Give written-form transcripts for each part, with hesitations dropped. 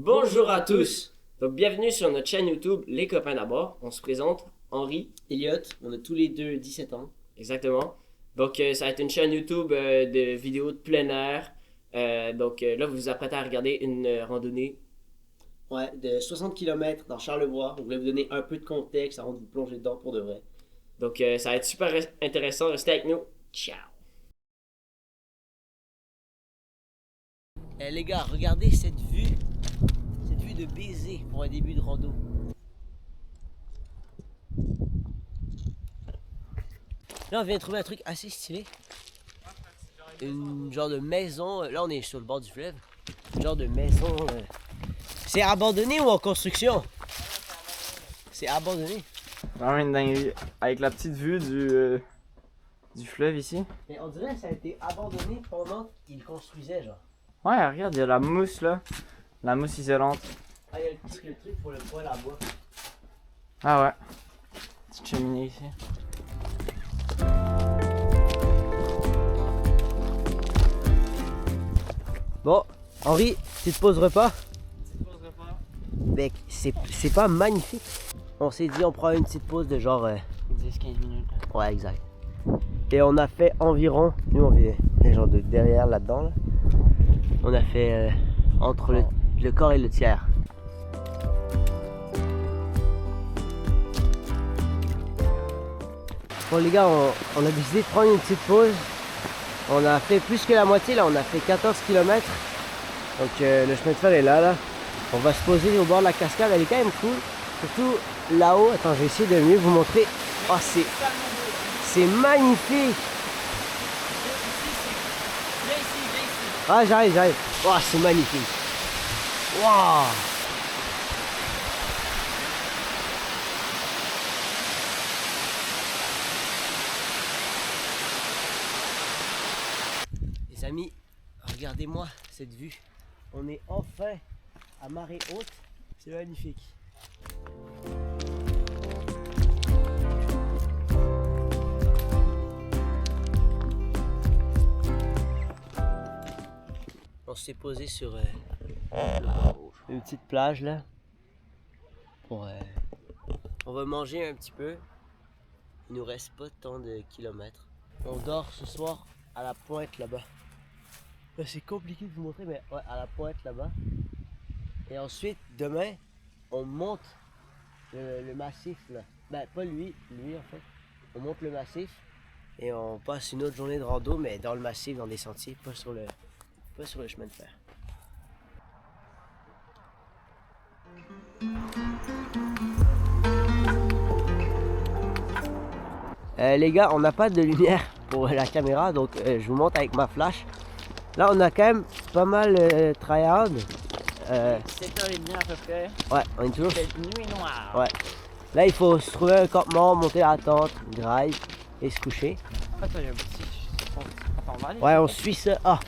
Bonjour à tous! Donc, bienvenue sur notre chaîne YouTube Les Copains d'abord. On se présente Henri, Elliot, on a tous les deux 17 ans. exactement. Donc, ça va être une chaîne YouTube de vidéos de plein air. Là, vous vous apprêtez à regarder une randonnée. Ouais, de 60 km dans Charlevoix. On voulait vous donner un peu de contexte avant de vous plonger dedans pour de vrai. Donc, ça va être super intéressant. Restez avec nous. Ciao! Les gars, regardez cette vue de baiser pour un début de rando. Là, on vient de trouver un truc assez stylé. Une genre de maison. Là, on est sur le bord du fleuve. Une genre de maison. C'est abandonné ou en construction? C'est abandonné. Vraiment une dinguerie. Avec la petite vue du fleuve ici. Mais on dirait que ça a été abandonné pendant qu'ils construisaient, genre. Ouais, regarde, il y a la mousse là. La mousse isolante. Ah, il y a le truc pour le poêle à bois. Ah ouais. Petite cheminée ici. Bon, Henri, petite pause repas. Mec, c'est pas magnifique. On s'est dit on prend une petite pause de genre 10-15 minutes. ouais, exact. Et on a fait environ, nous on vient genre de derrière là-dedans là. On a fait entre le corps et le tiers. Bon les gars, on a décidé de prendre une petite pause. On a fait plus que la moitié là, on a fait 14 km. Donc le chemin de fer est là. On va se poser au bord de la cascade, elle est quand même cool. Surtout là-haut, attends, je vais essayer de mieux vous montrer. Oh, c'est magnifique. Ah, j'arrive. Oh, c'est magnifique. Waouh. Les amis, regardez-moi cette vue. On est enfin à marée haute. C'est magnifique. On s'est posé sur une petite plage là. On va manger un petit peu. Il nous reste pas tant de kilomètres. On dort ce soir à la pointe là-bas. C'est compliqué de vous montrer, mais ouais, à la pointe là-bas. Et ensuite, demain, on monte le massif là. Ben, pas lui en fait. On monte le massif et on passe une autre journée de rando, mais dans le massif, dans des sentiers, pas sur le chemin de fer. Les gars, on n'a pas de lumière pour la caméra, donc je vous montre avec ma flash. Là, on a quand même pas mal tryhard. 7h30 à peu près. Ouais, on est toujours. C'est nuit noire. Ouais. Là, il faut se trouver un campement, monter la tente, drive et se coucher. Attends, il y a un petit. Attends, on va aller. Ouais, on suit ça. Ah,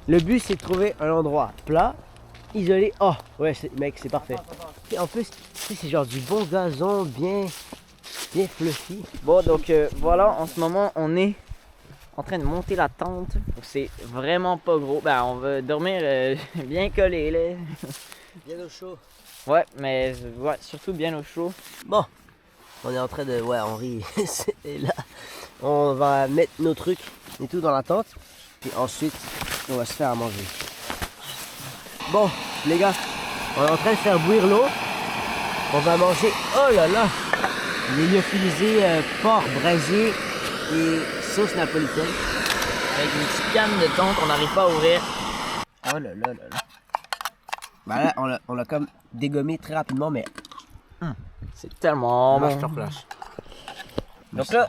le but, c'est de trouver un endroit plat, isolé. Oh, ouais, mec, c'est parfait. Et en plus, c'est genre du bon gazon, bien fluffy. Bon, donc voilà, en ce moment, on est en train de monter la tente. C'est vraiment pas gros. Ben, on va dormir bien collé là. Bien au chaud. Ouais, mais ouais, surtout bien au chaud. Bon, on est en train de... Ouais, Henri est là. On va mettre nos trucs et tout dans la tente. Puis ensuite, on va se faire à manger. Bon, les gars, on est en train de faire bouillir l'eau. On va manger... Oh là là! Les lyophilisés porc braisé et sauce napolitaine. Avec une petite canne de thon qu'on n'arrive pas à ouvrir. Oh là là là là. Bah là, on l'a comme dégommé très rapidement, mais... C'est tellement Moi, je bon. te reflash. Donc là,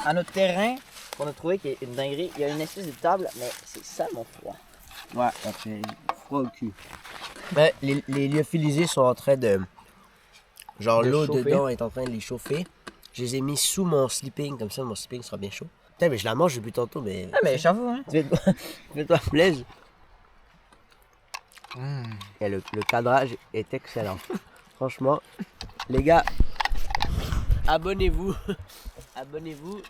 à notre terrain, qu'on a trouvé qui est une dinguerie, il y a une espèce de table, mais c'est salement froid. Ouais, ça fait froid au cul. Ben, les lyophilisés sont en train de... Genre De l'eau chauffer. dedans est en train de les chauffer. Je les ai mis sous mon sleeping, comme ça mon sleeping sera bien chaud. Putain, mais je la mange depuis tantôt, mais... Ah, mais j'avoue, hein. Fais-toi plaisir. Et le cadrage est excellent. Franchement, les gars, abonnez-vous. Abonnez-vous.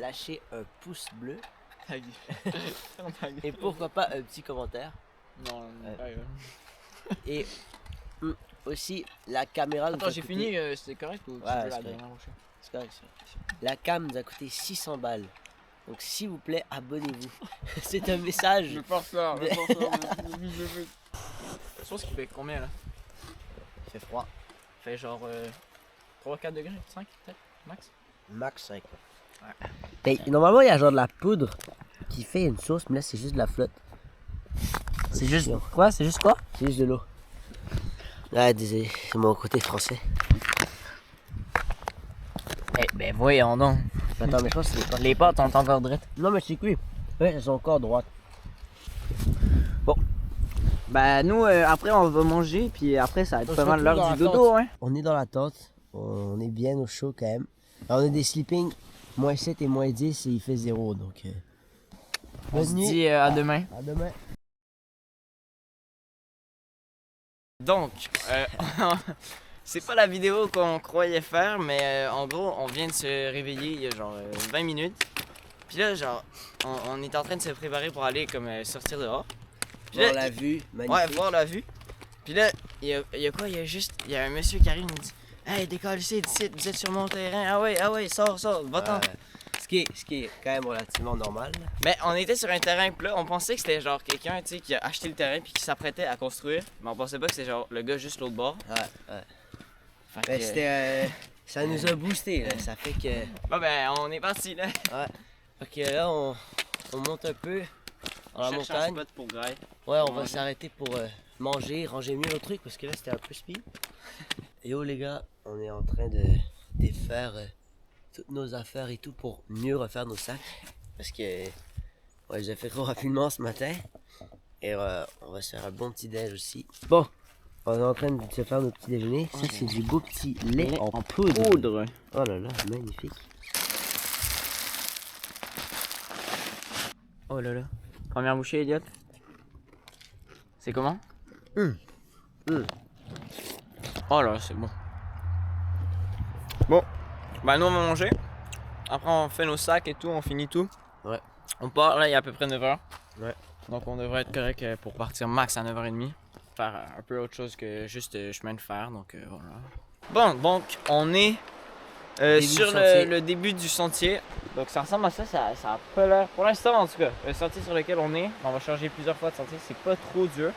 Lâchez un pouce bleu. Et pourquoi pas un petit commentaire. Non, Et aussi, la caméra... nous Attends, a j'ai coûté- fini, c'était correct ou tu Ouais, veux la c'est dernière prochaine? C'est correct, ça. La cam nous a coûté 600 balles. Donc s'il vous plaît, abonnez-vous. C'est un message. Je vais pas refaire, je vais pas refaire. Je pense qu'il fait combien là? Il fait froid. Il fait genre 3-4 degrés, 5 peut-être, max? Max 5. Ouais. Et normalement, il y a genre de la poudre qui fait une sauce, mais là, c'est juste de la flotte. C'est juste quoi? C'est juste quoi? C'est juste de l'eau. Ah, désolé, c'est mon côté français. Eh ben voyons donc. Attends, mais je pense que c'est les pâtes. Les pâtes ont encore drettes. Non, mais c'est cuit. Ouais, elles sont encore droites. Bah nous après on va manger puis après ça va être On pas se mal retrouve l'heure dans du la dodo hein. On est dans la tente. On est bien au chaud quand même. Alors, on a des sleeping -7 et -10 et il fait 0. Donc, On se bonne nuit. dit à demain. À demain. Donc, c'est pas la vidéo qu'on croyait faire, mais en gros, on vient de se réveiller il y a genre 20 minutes. Puis là, genre, on est en train de se préparer pour aller comme sortir dehors. Puis là, On l'a vu, magnifique. ouais, voir la vue. Puis là, il y a quoi? Il y a un monsieur qui arrive, il me dit hey, décalissez d'ici, vous êtes sur mon terrain. Ah ouais, sors, va-t'en. Ce qui est quand même relativement normal. Mais on était sur un terrain plat, on pensait que c'était genre quelqu'un tu sais, qui a acheté le terrain puis qui s'apprêtait à construire. Mais on pensait pas que c'était genre le gars juste l'autre bord. Ouais. Fait Ben, que- c'était... ça nous a boosté, là. Ça fait que... Bon ben, on est parti là. Fait que là, on monte un peu dans la Cherche un montagne. spot pour graille. Ouais, on va manger. s'arrêter pour manger, ranger mieux nos trucs parce que là, c'était un peu speed. Et oh les gars, on est en train de défaire toutes nos affaires et tout pour mieux refaire nos sacs. Parce que ouais, j'ai fait trop rapidement ce matin. Et on va se faire un bon petit déj aussi. Bon, on est en train de se faire nos petits déjeuners. Ça, c'est du beau petit lait en poudre. Oh là là, magnifique. Oh là là. Première bouchée, Elliot. C'est comment? Oh là, c'est bon. Bon, bah nous on va manger. Après on fait nos sacs et tout, on finit tout. Ouais. On part, là il est à peu près 9h. Ouais. Donc on devrait être correct pour partir max à 9h30. Faire un peu autre chose que juste chemin de fer, donc voilà. Bon, donc on est Début sur du sentier. le début du sentier. Donc ça ressemble à ça, ça a pas l'air, pour l'instant en tout cas, le sentier sur lequel on va changer plusieurs fois de sentier, c'est pas trop dur.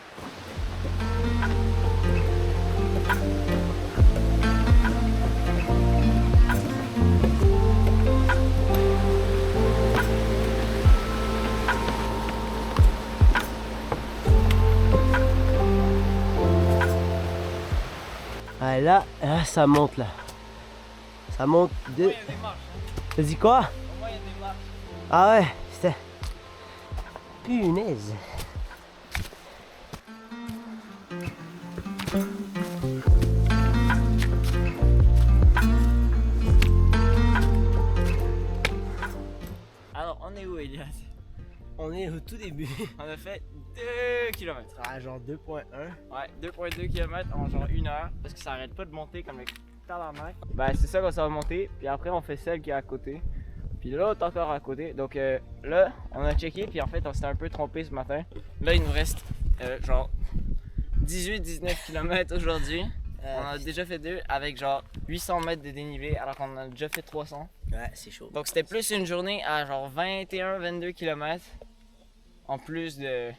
Ah là, ça monte là. Ça monte de... Il y a des marches, T'as dit quoi? au moins il y a des marches. Ah ouais, c'était... Punaise. Alors on est où Elias? On est au tout début. On a fait 2 km. Ah, genre 2.1. Ouais, 2,2 km en genre 1 heure parce que ça arrête pas de monter comme le tabarnak. Ben c'est ça qu'on ça va monter, puis après on fait celle qui est à côté. Puis l'autre encore à côté. Donc là, on a checké, puis en fait on s'était un peu trompé ce matin. Là il nous reste genre 18-19 km aujourd'hui. On en a déjà fait 2 avec genre 800 mètres de dénivelé alors qu'on en a déjà fait 300. Ouais, c'est chaud. Donc c'était plus une journée à genre 21-22 km en plus de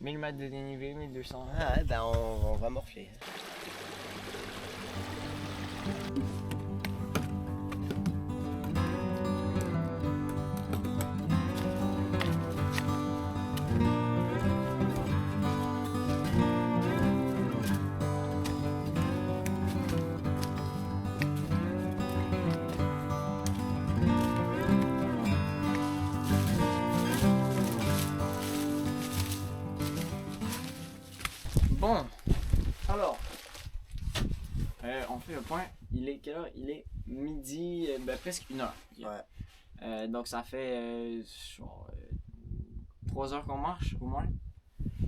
1000 mètres de dénivelé, 1200. Ah ouais, ben on va morfler. Bon, alors, on fait le point. Il est quelle heure? Il est midi, ben presque 1 heure. Ouais. Donc ça fait genre 3 heures qu'on marche au moins.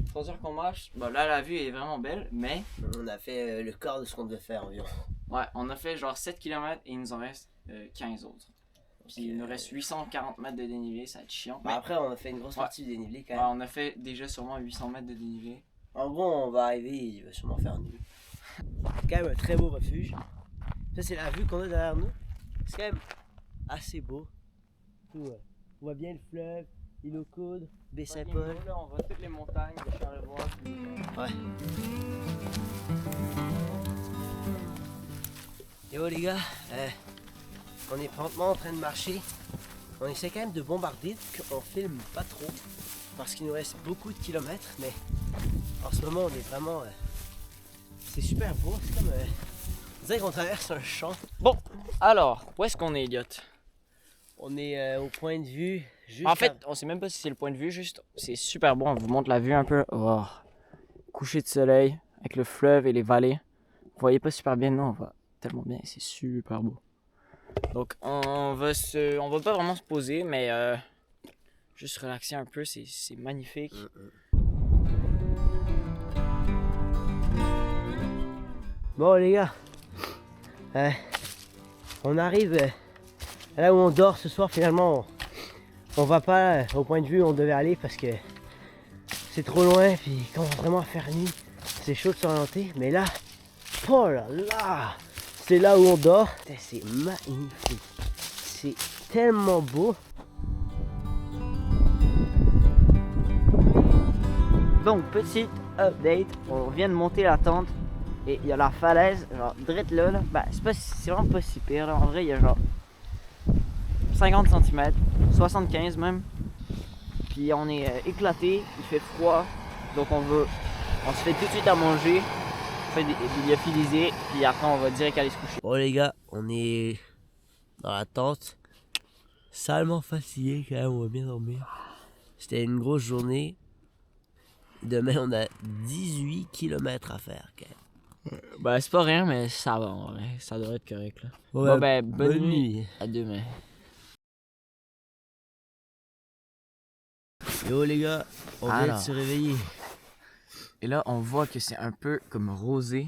3 heures qu'on marche. Bon là la vue est vraiment belle, mais On a fait le quart de ce qu'on devait faire environ. ouais, on a fait genre 7 km et il nous en reste 15 autres. Puis il nous reste 840 mètres de dénivelé, ça va être chiant. Bah, après, on a fait une grosse Ouais. partie du dénivelé quand Ouais, même. on a fait déjà sûrement 800 mètres de dénivelé. En gros, on va arriver, il va sûrement faire nuit. C'est quand même un très beau refuge. Ça, c'est la vue qu'on a derrière nous. C'est quand même assez beau. Tout, on voit bien le fleuve, l'île aux Coudes, Baie-Saint-Paul. Là, on voit toutes les montagnes de Charlevoix. Ouais. Yo les gars, on est promptement en train de marcher. On essaie quand même de bombarder, qu'on filme pas trop. Parce qu'il nous reste beaucoup de kilomètres, mais en ce moment on est vraiment... c'est super beau, c'est comme... on dirait qu'on traverse un champ. Bon, alors, où est-ce qu'on est, Elliot? On est au point de vue juste... En fait, on sait même pas si c'est le point de vue, juste c'est super beau, on vous montre la vue un peu. Oh. Coucher de soleil avec le fleuve et les vallées. Vous voyez pas super bien, non, on voit tellement bien, c'est super beau. Donc on va pas vraiment se poser, mais juste relaxer un peu, c'est magnifique. Bon les gars, on arrive là où on dort ce soir. Finalement on va pas au point de vue où on devait aller parce que c'est trop loin, puis il commence vraiment à faire nuit, c'est chaud de s'orienter. Mais là, oh là là, c'est là où on dort. C'est magnifique, c'est tellement beau. Donc petite update, on vient de monter la tente et il y a la falaise, genre direct là, ben, c'est vraiment pas si pire là. En vrai il y a genre 50 cm, 75 même. Puis on est éclaté, il fait froid, donc on se fait tout de suite à manger, on fait des lyophilisés, puis après on va direct aller se coucher. Bon les gars, on est dans la tente, salement fatigué quand même, on va bien dormir. C'était une grosse journée. Demain on a 18 km à faire quand même. Ben c'est pas rien, mais ça va, en vrai. Ça devrait être correct là. Ouais, Bon ben bonne nuit, à demain. Yo les gars, on vient de se réveiller. Et là on voit que c'est un peu comme rosé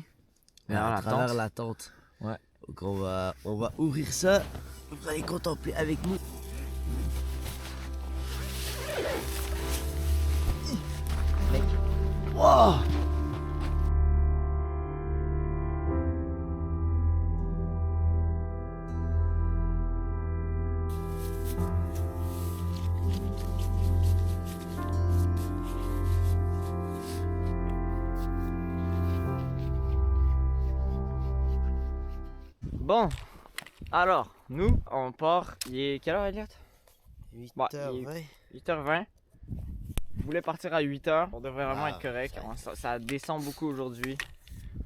À travers la tente. Ouais. Donc on va ouvrir ça. Vous allez contempler avec nous. Mec. Wow. Bon, alors, nous, on part, il est quelle heure, Elliot? 8h20. 8h20. Je voulais partir à 8h, on devrait vraiment être correct. Ça- Ça descend beaucoup aujourd'hui.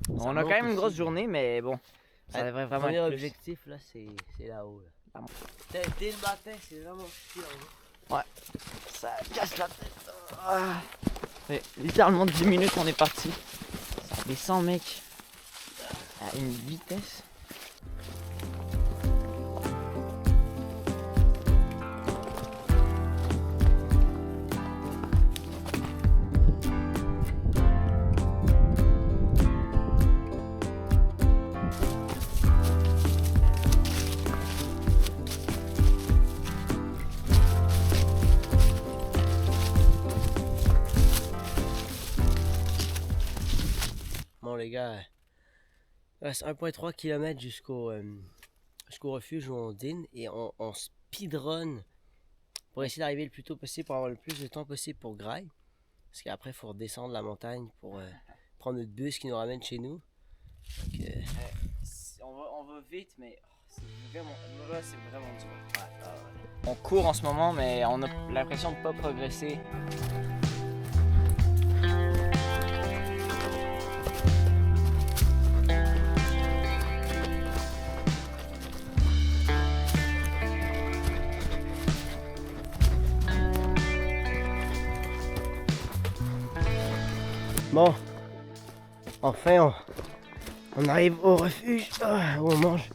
On a monte quand même une aussi. grosse journée, mais bon, ça devrait Le vraiment premier être plus. objectif là, c'est là-haut. Là. Dès le matin, c'est vraiment chiant. Ça casse la tête. Ah. Ça fait littéralement 10 minutes qu'on est parti. Ça descend, mec, à une vitesse. Bon les gars, il reste 1,3 km jusqu'au refuge où on dîne et on speedrun pour essayer d'arriver le plus tôt possible, pour avoir le plus de temps possible pour Grail. Parce qu'après il faut redescendre la montagne pour prendre notre bus qui nous ramène chez nous. Donc, On va vite, mais c'est vraiment dur. On court en ce moment, mais on a l'impression de ne pas progresser. bon, enfin on arrive au refuge où on mange.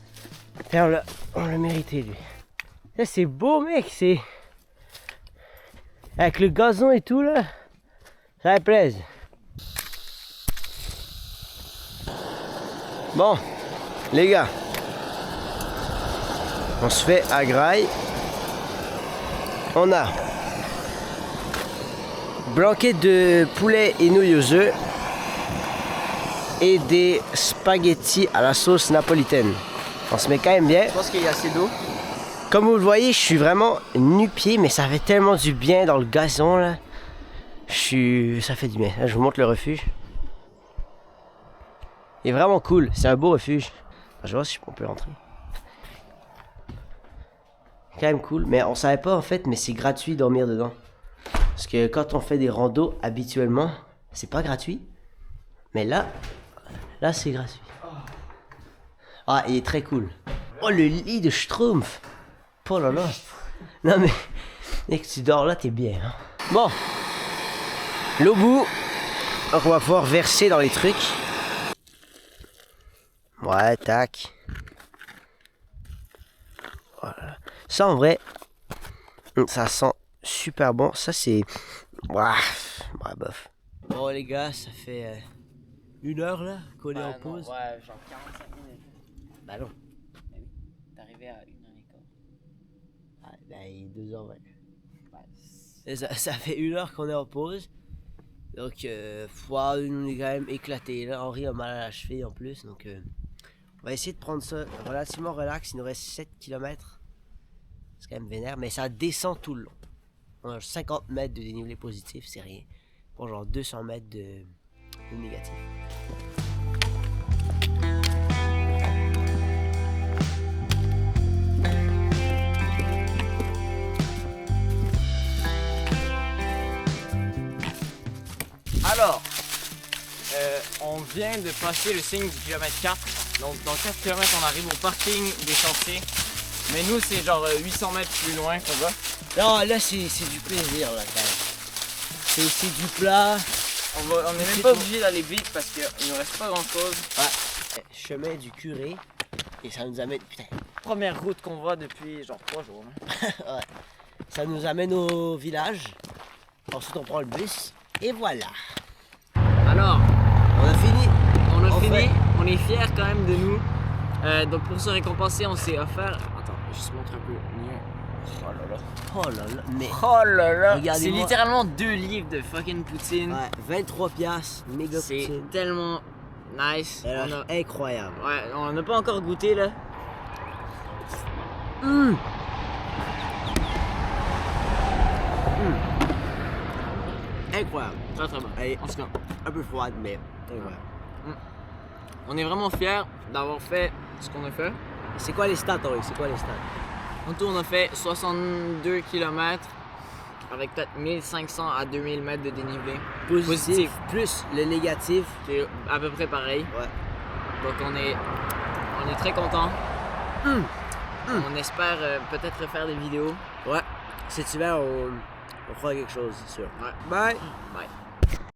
Et on l'a mérité lui. Ça c'est beau mec, c'est... Avec le gazon et tout là, ça me plaise. Bon, les gars, on se fait à Grail. On a blanquette de poulet et nouilles aux œufs, et des spaghettis à la sauce napolitaine. On se met quand même bien. Je pense qu'il y a assez d'eau. Comme vous le voyez, je suis vraiment nu-pied, mais ça fait tellement du bien dans le gazon là. Ça fait du bien. Là, je vous montre le refuge. Il est vraiment cool, c'est un beau refuge. Je vais voir si on peut rentrer. Quand même cool, mais on savait pas en fait, mais c'est gratuit dormir dedans. Parce que quand on fait des randos habituellement, c'est pas gratuit. Mais là c'est gratuit. Ah, il est très cool. Oh, le lit de Schtroumpf. Oh là là. Non mais, dès que tu dors là, t'es bien. Hein? Bon. L'eau bout. Donc on va pouvoir verser dans les trucs. Ouais, tac. Voilà. Ça en vrai, ça sent super bon. Ça c'est... Ouais, bof. Bon les gars, ça fait 1 heure là qu'on est en pause. Non, ouais, genre 45 minutes. Bah non. T'es arrivé à 1h15. Ah, ben il est 2h20. Ouais. Ça fait 1 heure qu'on est en pause. Donc, on est quand même éclaté. Là, Henri a mal à la cheville en plus. Donc, on va essayer de prendre ça relativement relax. Il nous reste 7 km. C'est quand même vénère, mais ça descend tout le long. On a 50 mètres de dénivelé positif, c'est rien. Pour genre 200 mètres de négatif. Alors, on vient de passer le signe du kilomètre 4. Donc dans 4 km on arrive au parking des chantiers. Mais nous c'est genre 800 mètres plus loin qu'on va. Non, là c'est du plaisir là quand même. C'est du plat. On n'est même pas obligé d'aller vite parce qu'il nous reste pas grand chose. Ouais. Chemin du curé. Et ça nous amène... Putain. Première route qu'on voit depuis genre 3 jours. Hein. Ouais. Ça nous amène au village. Ensuite on prend le bus. Et voilà. Alors, On a fini. On est fiers quand même de nous. Donc pour se récompenser, on s'est offert. Attends, je te montre un peu mieux. Oh là là. Oh là là. Mais... Oh là là. C'est Regardez-moi. littéralement 2 livres de fucking poutine. Ouais, 23 piastres. Méga C'est poutine. tellement nice. Elle a l'air incroyable. Ouais, on n'a pas encore goûté là. Incroyable. Très très bon. Allez, En tout cas, un peu froide, mais incroyable. on est vraiment fiers d'avoir fait ce qu'on a fait. C'est quoi les stats, Henri? C'est quoi les stats? En tout, on a fait 62 km avec peut-être 1500 à 2000 mètres de dénivelé. Positif. Plus le négatif. C'est à peu près pareil. Ouais. Donc on est très contents. On espère peut-être refaire des vidéos. Ouais. Cet hiver, on fera quelque chose, c'est sûr. Ouais. Bye. Bye.